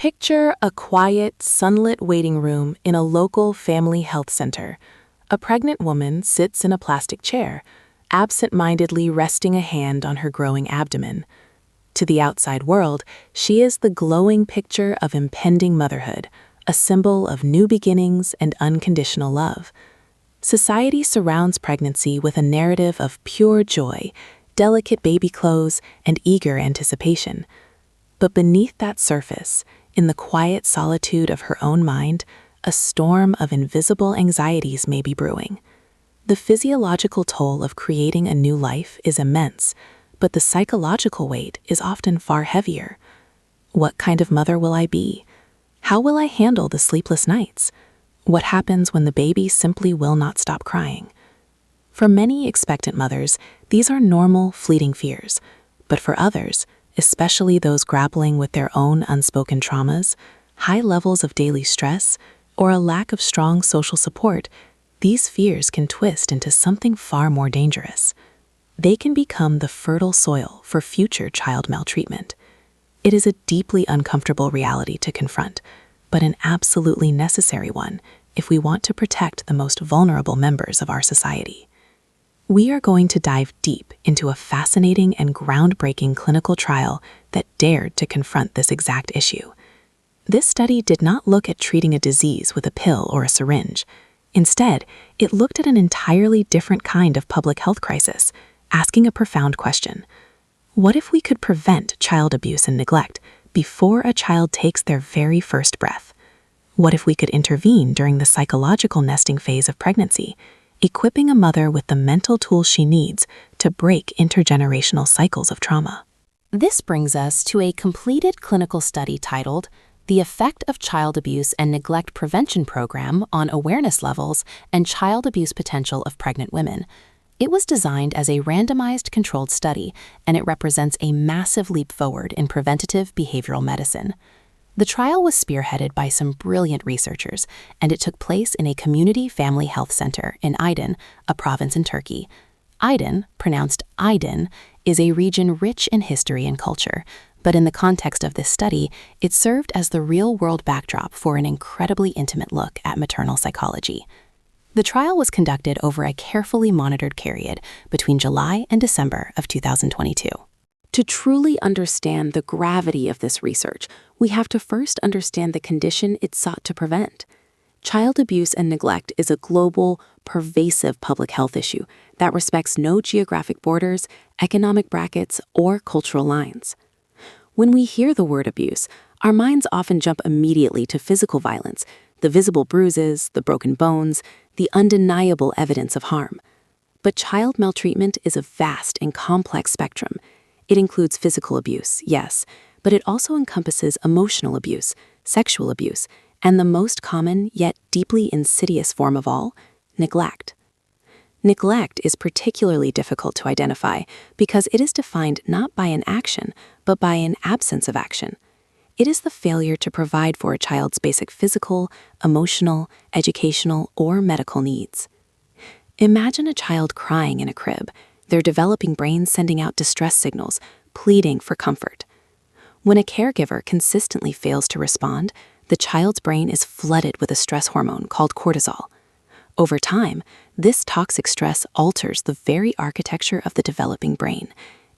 Picture a quiet, sunlit waiting room in a local family health center. A pregnant woman sits in a plastic chair, absent-mindedly resting a hand on her growing abdomen. To the outside world, she is the glowing picture of impending motherhood, a symbol of new beginnings and unconditional love. Society surrounds pregnancy with a narrative of pure joy, delicate baby clothes, and eager anticipation. But beneath that surface, in the quiet solitude of her own mind, a storm of invisible anxieties may be brewing. The physiological toll of creating a new life is immense, but the psychological weight is often far heavier. What kind of mother will I be? How will I handle the sleepless nights? What happens when the baby simply will not stop crying? For many expectant mothers, these are normal, fleeting fears. But for others, especially those grappling with their own unspoken traumas, high levels of daily stress, or a lack of strong social support, these fears can twist into something far more dangerous. They can become the fertile soil for future child maltreatment. It is a deeply uncomfortable reality to confront, but an absolutely necessary one if we want to protect the most vulnerable members of our society. We are going to dive deep into a fascinating and groundbreaking clinical trial that dared to confront this exact issue. This study did not look at treating a disease with a pill or a syringe. Instead, it looked at an entirely different kind of public health crisis, asking a profound question. What if we could prevent child abuse and neglect before a child takes their very first breath? What if we could intervene during the psychological nesting phase of pregnancy, equipping a mother with the mental tools she needs to break intergenerational cycles of trauma? This brings us to a completed clinical study titled The Effect of Child Abuse and Neglect Prevention Program on Awareness Levels and Child Abuse Potential of Pregnant Women. It was designed as a randomized controlled study, and it represents a massive leap forward in preventative behavioral medicine. The trial was spearheaded by some brilliant researchers, and it took place in a community family health center in Aydin, a province in Turkey. Aydin, pronounced Aydin, is a region rich in history and culture, but in the context of this study, it served as the real-world backdrop for an incredibly intimate look at maternal psychology. The trial was conducted over a carefully monitored period between July and December of 2022. To truly understand the gravity of this research, we have to first understand the condition it sought to prevent. Child abuse and neglect is a global, pervasive public health issue that respects no geographic borders, economic brackets, or cultural lines. When we hear the word abuse, our minds often jump immediately to physical violence, the visible bruises, the broken bones, the undeniable evidence of harm. But child maltreatment is a vast and complex spectrum. It includes physical abuse, yes, but it also encompasses emotional abuse, sexual abuse, and the most common yet deeply insidious form of all, neglect. Neglect is particularly difficult to identify because it is defined not by an action, but by an absence of action. It is the failure to provide for a child's basic physical, emotional, educational, or medical needs. Imagine a child crying in a crib, their developing brain sending out distress signals, pleading for comfort. When a caregiver consistently fails to respond, the child's brain is flooded with a stress hormone called cortisol. Over time, this toxic stress alters the very architecture of the developing brain,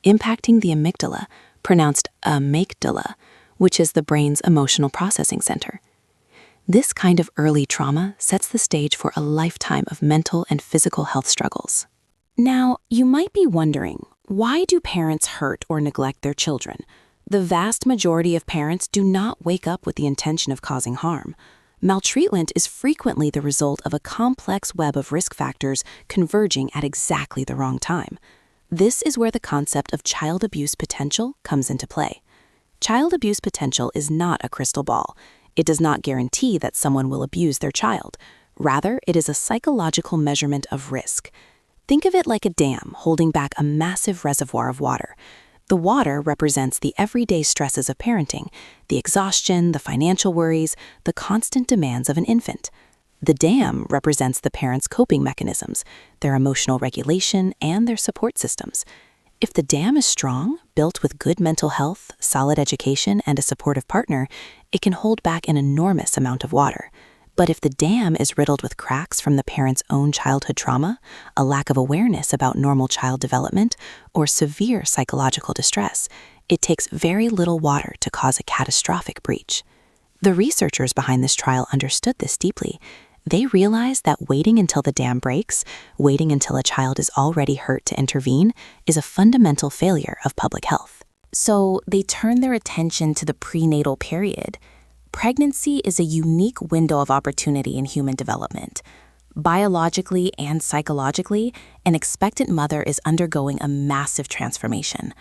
impacting the amygdala, pronounced amygdala, which is the brain's emotional processing center. This kind of early trauma sets the stage for a lifetime of mental and physical health struggles. Now, you might be wondering, why do parents hurt or neglect their children? The vast majority of parents do not wake up with the intention of causing harm. Maltreatment is frequently the result of a complex web of risk factors converging at exactly the wrong time. This is where the concept of child abuse potential comes into play. Child abuse potential is not a crystal ball. It does not guarantee that someone will abuse their child. Rather, it is a psychological measurement of risk. Think of it like a dam holding back a massive reservoir of water. The water represents the everyday stresses of parenting, the exhaustion, the financial worries, the constant demands of an infant. The dam represents the parents' coping mechanisms, their emotional regulation, and their support systems. If the dam is strong, built with good mental health, solid education, and a supportive partner, it can hold back an enormous amount of water. But if the dam is riddled with cracks from the parent's own childhood trauma, a lack of awareness about normal child development, or severe psychological distress, it takes very little water to cause a catastrophic breach. The researchers behind this trial understood this deeply. They realized that waiting until the dam breaks, waiting until a child is already hurt to intervene, is a fundamental failure of public health. So they turned their attention to the prenatal period. Pregnancy is a unique window of opportunity in human development. Biologically and psychologically, an expectant mother is undergoing a massive transformation.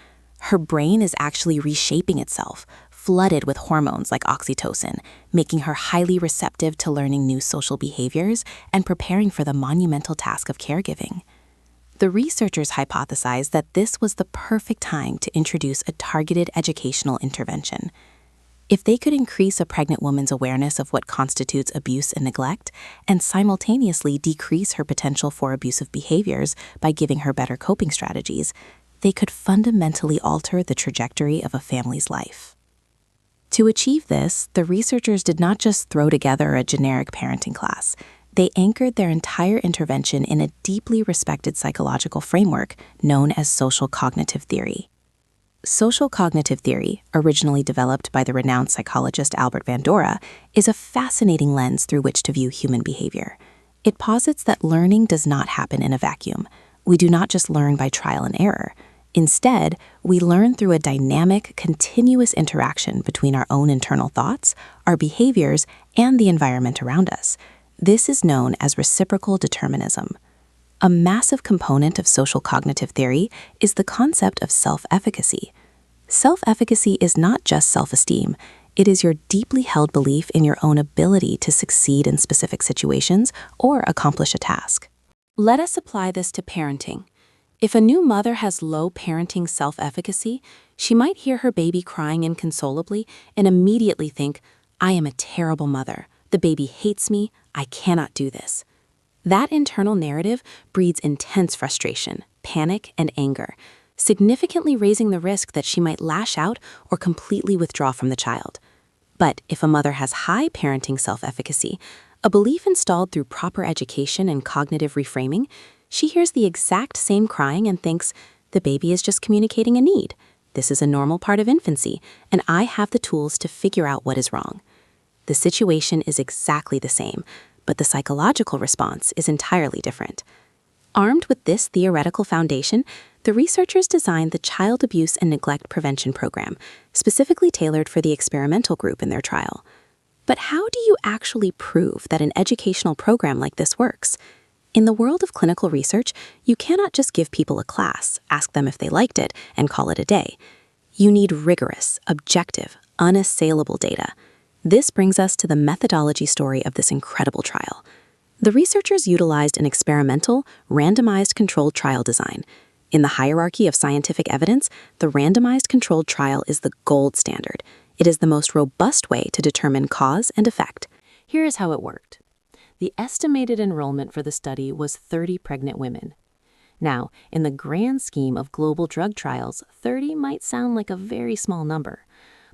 Her brain is actually reshaping itself, flooded with hormones like oxytocin, making her highly receptive to learning new social behaviors and preparing for the monumental task of caregiving. The researchers hypothesized that this was the perfect time to introduce a targeted educational intervention. If they could increase a pregnant woman's awareness of what constitutes abuse and neglect, and simultaneously decrease her potential for abusive behaviors by giving her better coping strategies, they could fundamentally alter the trajectory of a family's life. To achieve this, the researchers did not just throw together a generic parenting class. They anchored their entire intervention in a deeply respected psychological framework known as social cognitive theory. Social cognitive theory, originally developed by the renowned psychologist Bandura, is a fascinating lens through which to view human behavior. It posits that learning does not happen in a vacuum. We do not just learn by trial and error. Instead, we learn through a dynamic, continuous interaction between our own internal thoughts, our behaviors, and the environment around us. This is known as reciprocal determinism. A massive component of social cognitive theory is the concept of self-efficacy. Self-efficacy is not just self-esteem. It is your deeply held belief in your own ability to succeed in specific situations or accomplish a task. Let us apply this to parenting. If a new mother has low parenting self-efficacy, she might hear her baby crying inconsolably and immediately think, "I am a terrible mother. The baby hates me. I cannot do this." That internal narrative breeds intense frustration, panic, and anger, significantly raising the risk that she might lash out or completely withdraw from the child. But if a mother has high parenting self-efficacy, a belief installed through proper education and cognitive reframing, she hears the exact same crying and thinks, "The baby is just communicating a need. This is a normal part of infancy, and I have the tools to figure out what is wrong." The situation is exactly the same, but the psychological response is entirely different. Armed with this theoretical foundation, the researchers designed the Child Abuse and Neglect Prevention Program, specifically tailored for the experimental group in their trial. But how do you actually prove that an educational program like this works? In the world of clinical research, you cannot just give people a class, ask them if they liked it, and call it a day. You need rigorous, objective, unassailable data. This brings us to the methodology story of this incredible trial. The researchers utilized an experimental, randomized controlled trial design. In the hierarchy of scientific evidence, the randomized controlled trial is the gold standard. It is the most robust way to determine cause and effect. Here is how it worked. The estimated enrollment for the study was 30 pregnant women. Now, in the grand scheme of global drug trials, 30 might sound like a very small number.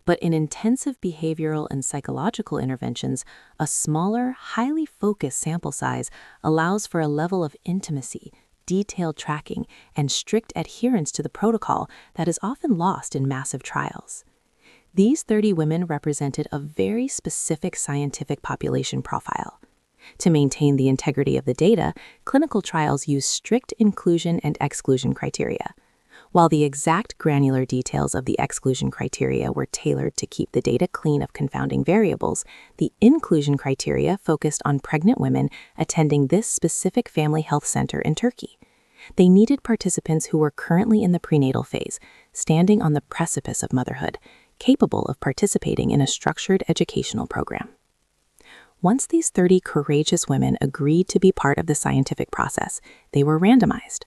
But in intensive behavioral and psychological interventions, a smaller, highly focused sample size allows for a level of intimacy, detailed tracking, and strict adherence to the protocol that is often lost in massive trials. These 30 women represented a very specific scientific population profile. To maintain the integrity of the data, clinical trials use strict inclusion and exclusion criteria. While the exact granular details of the exclusion criteria were tailored to keep the data clean of confounding variables, the inclusion criteria focused on pregnant women attending this specific family health center in Turkey. They needed participants who were currently in the prenatal phase, standing on the precipice of motherhood, capable of participating in a structured educational program. Once these 30 courageous women agreed to be part of the scientific process, they were randomized.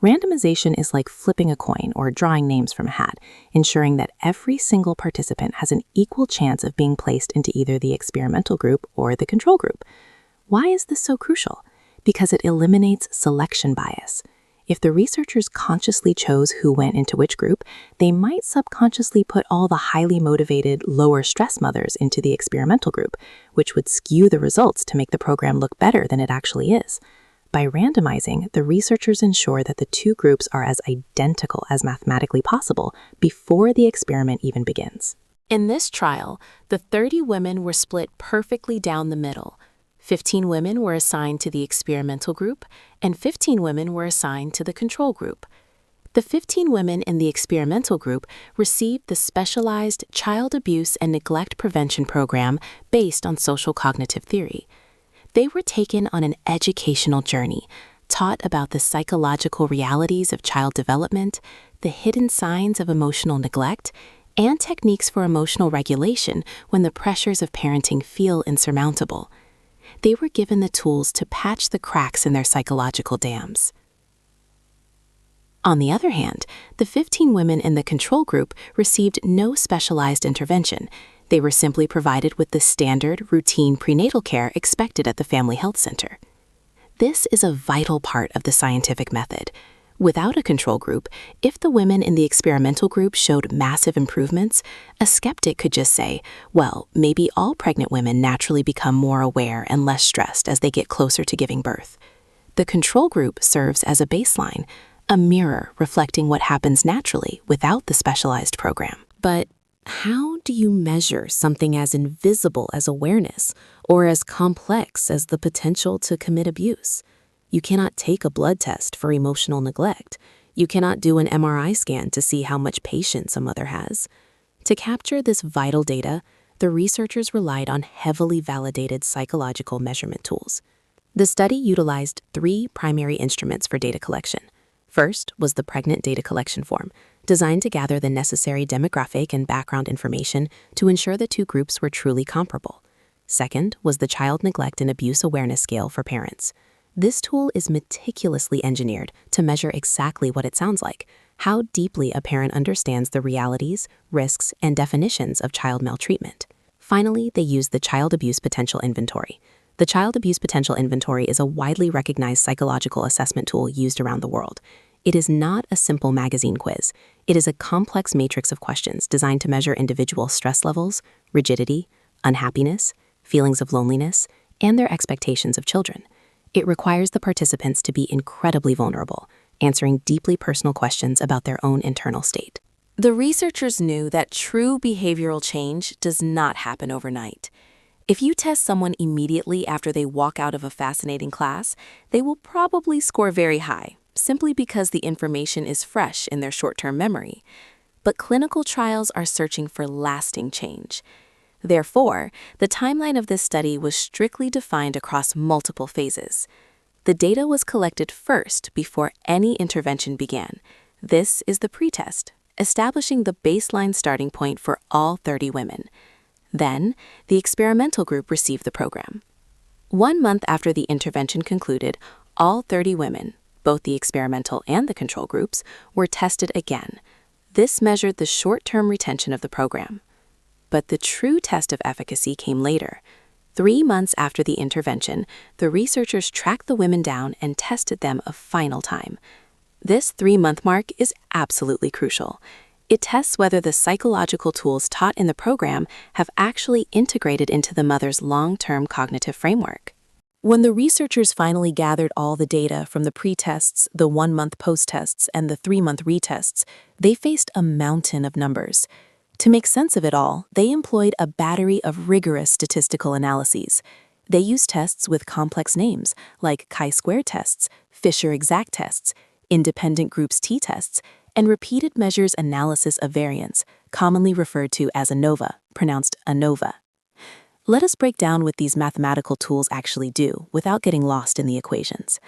Randomization is like flipping a coin or drawing names from a hat, ensuring that every single participant has an equal chance of being placed into either the experimental group or the control group. Why is this so crucial? Because it eliminates selection bias. If the researchers consciously chose who went into which group, they might subconsciously put all the highly motivated, lower stress mothers into the experimental group, which would skew the results to make the program look better than it actually is. By randomizing, the researchers ensure that the two groups are as identical as mathematically possible before the experiment even begins. In this trial, the 30 women were split perfectly down the middle. 15 women were assigned to the experimental group, and 15 women were assigned to the control group. The 15 women in the experimental group received the specialized child abuse and neglect prevention program based on social cognitive theory. They were taken on an educational journey, taught about the psychological realities of child development, the hidden signs of emotional neglect, and techniques for emotional regulation when the pressures of parenting feel insurmountable. They were given the tools to patch the cracks in their psychological dams. On the other hand, the 15 women in the control group received no specialized intervention. They were simply provided with the standard, routine prenatal care expected at the family health center. This is a vital part of the scientific method. Without a control group, if the women in the experimental group showed massive improvements, a skeptic could just say, well, maybe all pregnant women naturally become more aware and less stressed as they get closer to giving birth. The control group serves as a baseline, a mirror reflecting what happens naturally without the specialized program. But how do you measure something as invisible as awareness or as complex as the potential to commit abuse? You cannot take a blood test for emotional neglect. You cannot do an MRI scan to see how much patience a mother has. To capture this vital data, the researchers relied on heavily validated psychological measurement tools. The study utilized 3 primary instruments for data collection. First was the pregnant data collection form, designed to gather the necessary demographic and background information to ensure the two groups were truly comparable. Second was the child neglect and abuse awareness scale for parents. This tool is meticulously engineered to measure exactly what it sounds like, how deeply a parent understands the realities, risks, and definitions of child maltreatment. Finally, they use the Child Abuse Potential Inventory. The Child Abuse Potential Inventory is a widely recognized psychological assessment tool used around the world. It is not a simple magazine quiz. It is a complex matrix of questions designed to measure individual stress levels, rigidity, unhappiness, feelings of loneliness, and their expectations of children. It requires the participants to be incredibly vulnerable, answering deeply personal questions about their own internal state. The researchers knew that true behavioral change does not happen overnight. If you test someone immediately after they walk out of a fascinating class, they will probably score very high, simply because the information is fresh in their short-term memory. But clinical trials are searching for lasting change. Therefore, the timeline of this study was strictly defined across multiple phases. The data was collected first before any intervention began. This is the pretest, establishing the baseline starting point for all 30 women. Then, the experimental group received the program. 1 month after the intervention concluded, all 30 women, both the experimental and the control groups, were tested again. This measured the short-term retention of the program. But the true test of efficacy came later. 3 months after the intervention, the researchers tracked the women down and tested them a final time. This 3-month mark is absolutely crucial. It tests whether the psychological tools taught in the program have actually integrated into the mother's long-term cognitive framework. When the researchers finally gathered all the data from the pre-tests, the 1-month post-tests, and the 3-month retests, they faced a mountain of numbers. To make sense of it all, they employed a battery of rigorous statistical analyses. They used tests with complex names, like chi-square tests, Fisher exact tests, independent groups t-tests, and repeated measures analysis of variance, commonly referred to as ANOVA, pronounced ANOVA. Let us break down what these mathematical tools actually do without getting lost in the equations.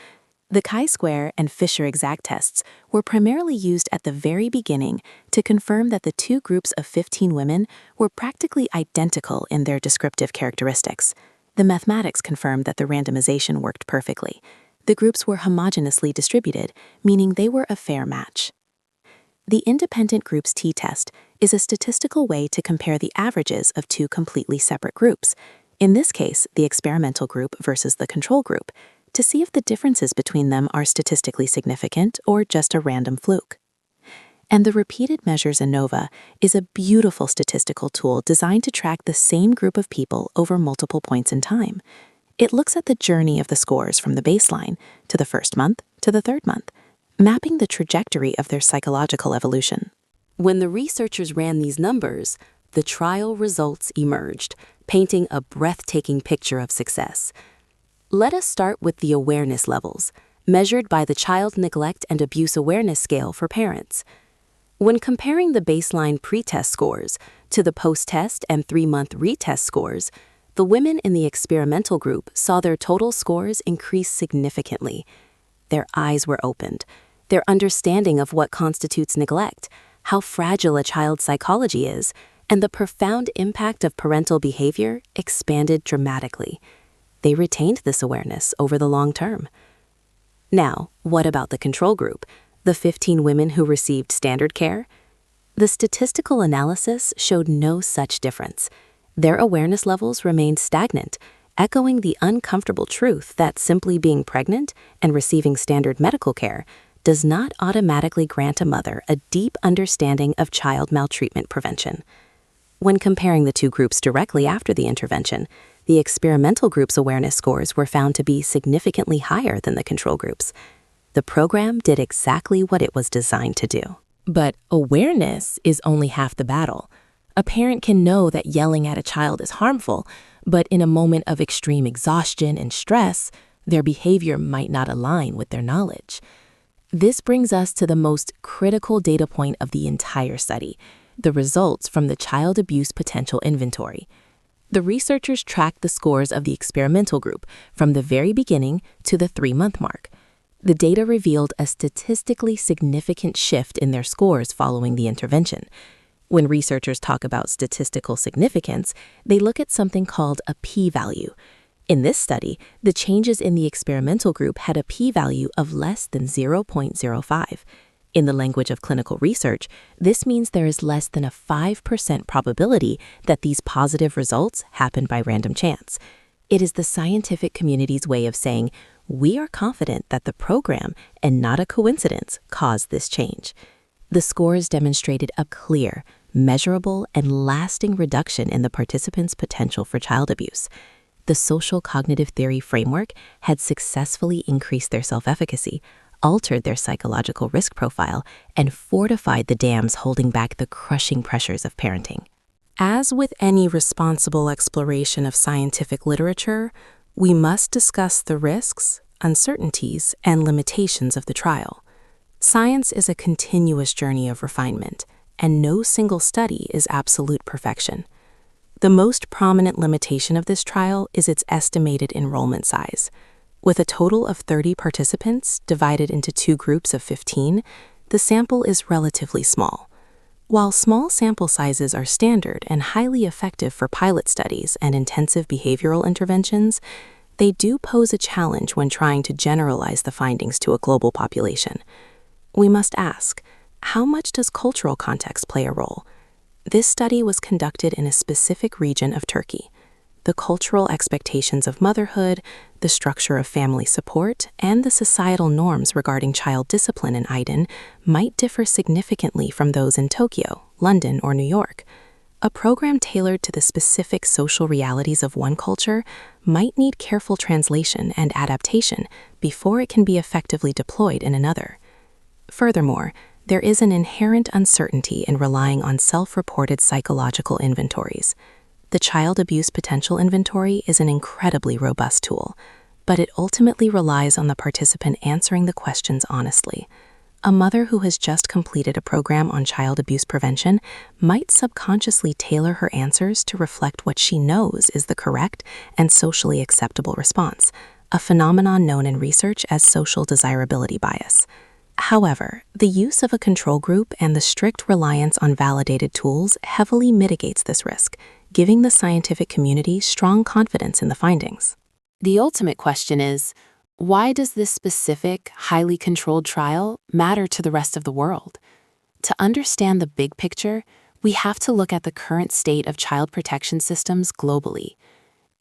The chi-square and Fisher exact tests were primarily used at the very beginning to confirm that the two groups of 15 women were practically identical in their descriptive characteristics. The mathematics confirmed that the randomization worked perfectly. The groups were homogeneously distributed, meaning they were a fair match. The independent groups t-test is a statistical way to compare the averages of two completely separate groups. In this case, the experimental group versus the control group. to see if the differences between them are statistically significant or just a random fluke. And the repeated measures ANOVA is a beautiful statistical tool designed to track the same group of people over multiple points in time. It looks at the journey of the scores from the baseline to the first month to the third month, mapping the trajectory of their psychological evolution. When the researchers ran these numbers, the trial results emerged, painting a breathtaking picture of success. Let us start with the awareness levels, measured by the Child Neglect and Abuse Awareness Scale for parents. When comparing the baseline pre-test scores to the post-test and 3-month retest scores, the women in the experimental group saw their total scores increase significantly. Their eyes were opened. Their understanding of what constitutes neglect, how fragile a child's psychology is, and the profound impact of parental behavior expanded dramatically. They retained this awareness over the long term. Now, what about the control group? The 15 women who received standard care? The statistical analysis showed no such difference. Their awareness levels remained stagnant, echoing the uncomfortable truth that simply being pregnant and receiving standard medical care does not automatically grant a mother a deep understanding of child maltreatment prevention. When comparing the two groups directly after the intervention, the experimental group's awareness scores were found to be significantly higher than the control group's. The program did exactly what it was designed to do. But awareness is only half the battle. A parent can know that yelling at a child is harmful, but in a moment of extreme exhaustion and stress, their behavior might not align with their knowledge. This brings us to the most critical data point of the entire study, the results from the Child Abuse Potential Inventory. The researchers tracked the scores of the experimental group from the very beginning to the 3-month mark. The data revealed a statistically significant shift in their scores following the intervention. When researchers talk about statistical significance, they look at something called a p-value. In this study, the changes in the experimental group had a p-value of less than 0.05. In the language of clinical research, this means there is less than a 5% probability that these positive results happen by random chance. It is the scientific community's way of saying, we are confident that the program, and not a coincidence, caused this change. The scores demonstrated a clear, measurable, and lasting reduction in the participants' potential for child abuse. The social cognitive theory framework had successfully increased their self-efficacy, altered their psychological risk profile, and fortified the dams holding back the crushing pressures of parenting. As with any responsible exploration of scientific literature, we must discuss the risks, uncertainties, and limitations of the trial. Science is a continuous journey of refinement, and no single study is absolute perfection. The most prominent limitation of this trial is its estimated enrollment size. With a total of 30 participants divided into 2 groups of 15, the sample is relatively small. While small sample sizes are standard and highly effective for pilot studies and intensive behavioral interventions, they do pose a challenge when trying to generalize the findings to a global population. We must ask, how much does cultural context play a role? This study was conducted in a specific region of Turkey. The cultural expectations of motherhood, the structure of family support, and the societal norms regarding child discipline in Aydin might differ significantly from those in Tokyo, London, or New York. A program tailored to the specific social realities of one culture might need careful translation and adaptation before it can be effectively deployed in another. Furthermore, there is an inherent uncertainty in relying on self-reported psychological inventories. The Child Abuse Potential Inventory is an incredibly robust tool, but it ultimately relies on the participant answering the questions honestly. A mother who has just completed a program on child abuse prevention might subconsciously tailor her answers to reflect what she knows is the correct and socially acceptable response, a phenomenon known in research as social desirability bias. However, the use of a control group and the strict reliance on validated tools heavily mitigates this risk, giving the scientific community strong confidence in the findings. The ultimate question is, why does this specific, highly controlled trial matter to the rest of the world? To understand the big picture, we have to look at the current state of child protection systems globally.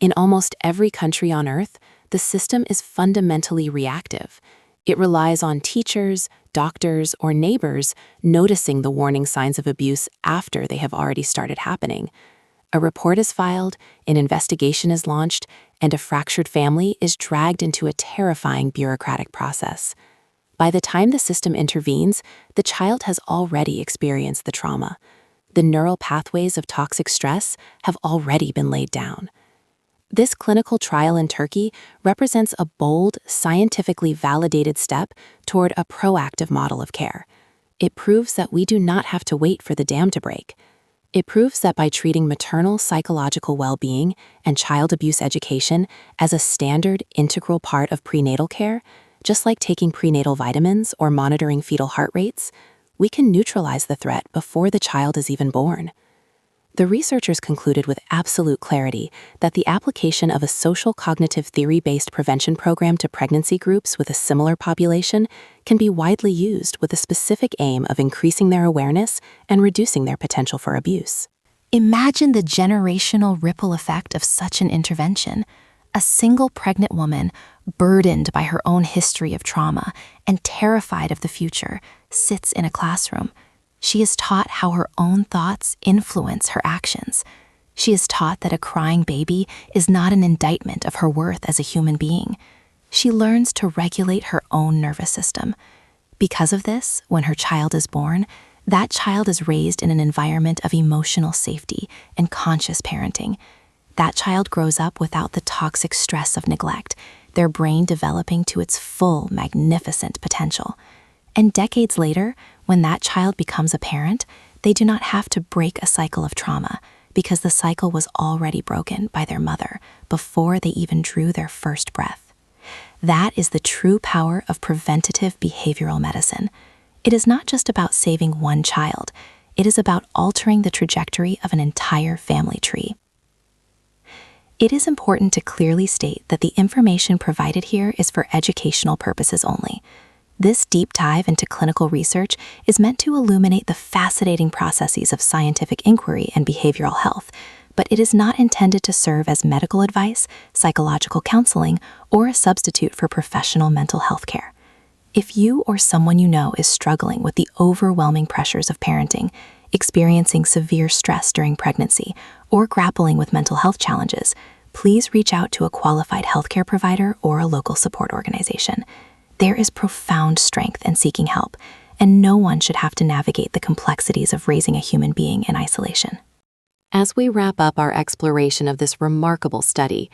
In almost every country on Earth, the the system is fundamentally reactive. It relies on teachers, doctors, or neighbors noticing the warning signs of abuse after they have already started happening. A report is filed, an investigation is launched, and a fractured family is dragged into a terrifying bureaucratic process. By the time the system intervenes, the child has already experienced the trauma. The neural pathways of toxic stress have already been laid down. This clinical trial in Turkey represents a bold, scientifically validated step toward a proactive model of care. It proves that we do not have to wait for the dam to break. It proves that by treating maternal psychological well-being and child abuse education as a standard, integral part of prenatal care, just like taking prenatal vitamins or monitoring fetal heart rates, we can neutralize the threat before the child is even born. The researchers concluded with absolute clarity that the application of a social cognitive theory-based prevention program to pregnancy groups with a similar population can be widely used with a specific aim of increasing their awareness and reducing their potential for abuse. Imagine the generational ripple effect of such an intervention. A single pregnant woman, burdened by her own history of trauma and terrified of the future, sits in a classroom. She is taught how her own thoughts influence her actions. She is taught that a crying baby is not an indictment of her worth as a human being. She learns to regulate her own nervous system. Because of this, when her child is born, that child is raised in an environment of emotional safety and conscious parenting. That child grows up without the toxic stress of neglect, their brain developing to its full, magnificent potential. And decades later, when that child becomes a parent, they do not have to break a cycle of trauma because the cycle was already broken by their mother before they even drew their first breath. That is the true power of preventative behavioral medicine. It is not just about saving one child. It is about altering the trajectory of an entire family tree. It is important to clearly state that the information provided here is for educational purposes only. This deep dive into clinical research is meant to illuminate the fascinating processes of scientific inquiry and behavioral health, but it is not intended to serve as medical advice, psychological counseling, or a substitute for professional mental health care. If you or someone you know is struggling with the overwhelming pressures of parenting, experiencing severe stress during pregnancy, or grappling with mental health challenges, please reach out to a qualified healthcare provider or a local support organization. There is profound strength in seeking help, and no one should have to navigate the complexities of raising a human being in isolation. As we wrap up our exploration of this remarkable study,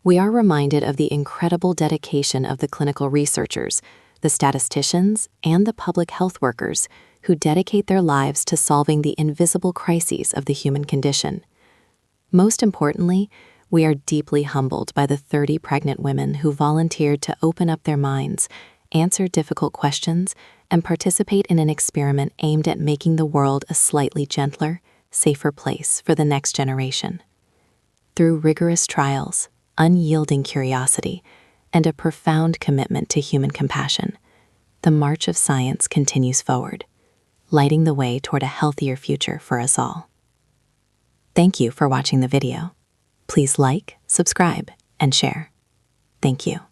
we are reminded of the incredible dedication of the clinical researchers, the statisticians, and the public health workers who dedicate their lives to solving the invisible crises of the human condition. Most importantly, we are deeply humbled by the 30 pregnant women who volunteered to open up their minds, answer difficult questions, and participate in an experiment aimed at making the world a slightly gentler, safer place for the next generation. Through rigorous trials, unyielding curiosity, and a profound commitment to human compassion, the march of science continues forward, lighting the way toward a healthier future for us all. Thank you for watching the video. Please like, subscribe, and share. Thank you.